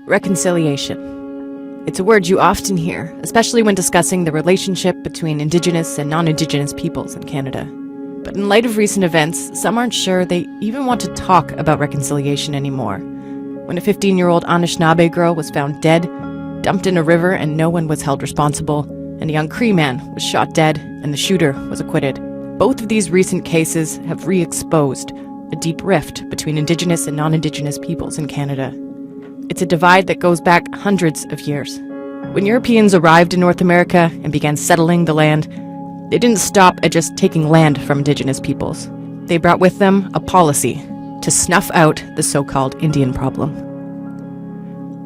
Reconciliation. It's a word you often hear, especially when discussing the relationship between Indigenous and non-Indigenous peoples in Canada. But in light of recent events, some aren't sure they even want to talk about reconciliation anymore. When a 15-year-old Anishinaabe girl was found dead, dumped in a river and no one was held responsible, and a young Cree man was shot dead and the shooter was acquitted. Both of these recent cases have re-exposed a deep rift between Indigenous and non-Indigenous peoples in Canada. It's a divide that goes back hundreds of years. When Europeans arrived in North America and began settling the land, they didn't stop at just taking land from Indigenous peoples. They brought with them a policy to snuff out the so-called Indian problem.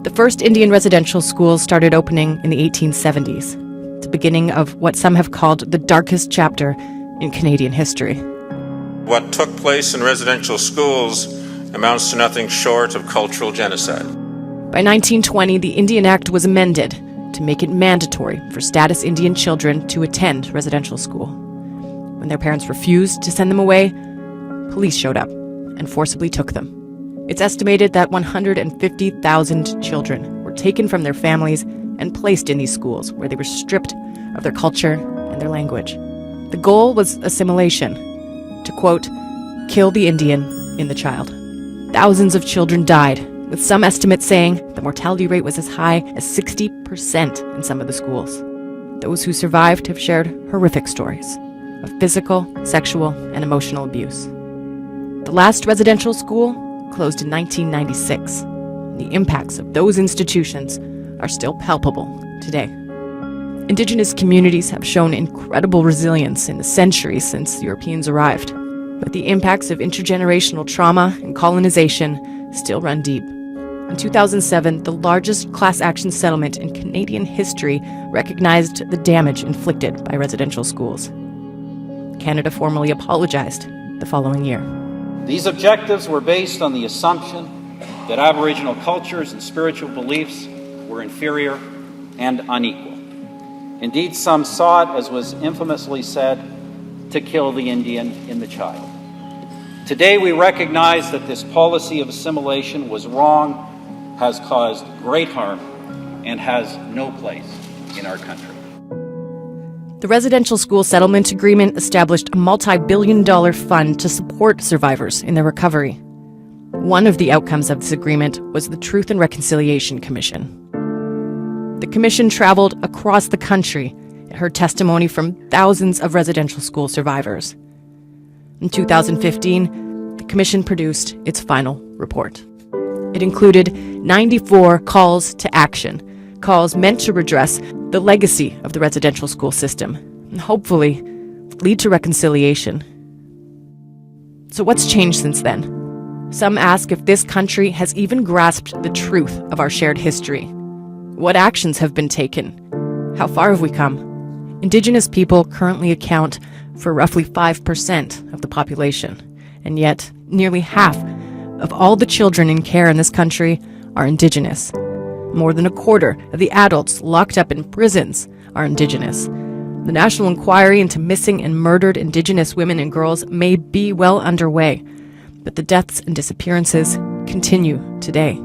The first Indian residential schools started opening in the 1870s, the beginning of what some have called the darkest chapter in Canadian history. What took place in residential schools amounts to nothing short of cultural genocide. By 1920, the Indian Act was amended to make it mandatory for status Indian children to attend residential school. When their parents refused to send them away, police showed up and forcibly took them. It's estimated that 150,000 children were taken from their families and placed in these schools, where they were stripped of their culture and their language. The goal was assimilation, to, quote, kill the Indian in the child. Thousands of children died, with some estimates saying the mortality rate was as high as 60% in some of the schools. Those who survived have shared horrific stories of physical, sexual, and emotional abuse. The last residential school closed in 1996. The impacts of those institutions are still palpable today. Indigenous communities have shown incredible resilience in the centuries since Europeans arrived, but the impacts of intergenerational trauma and colonization still run deep. In 2007, the largest class action settlement in Canadian history recognized the damage inflicted by residential schools. Canada formally apologized the following year. These objectives were based on the assumption that Aboriginal cultures and spiritual beliefs were inferior and unequal. Indeed, some sought, as was infamously said, to kill the Indian in the child. Today, we recognize that this policy of assimilation was wrong, has caused great harm, and has no place in our country. The Residential School Settlement Agreement established a multi-billion-dollar fund to support survivors in their recovery. One of the outcomes of this agreement was the Truth and Reconciliation Commission. The commission traveled across the country and heard testimony from thousands of residential school survivors. In 2015, the commission produced its final report. It included 94 calls to action, calls meant to redress the legacy of the residential school system, and hopefully lead to reconciliation. So what's changed since then? Some ask if this country has even grasped the truth of our shared history. What actions have been taken? How far have we come? Indigenous people currently account for roughly 5% of the population, and yet nearly half of all the children in care in this country are Indigenous. More than a quarter of the adults locked up in prisons are Indigenous. The National Inquiry into Missing and Murdered Indigenous Women and Girls may be well underway, but the deaths and disappearances continue today.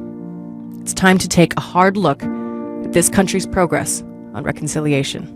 It's time to take a hard look at this country's progress on reconciliation.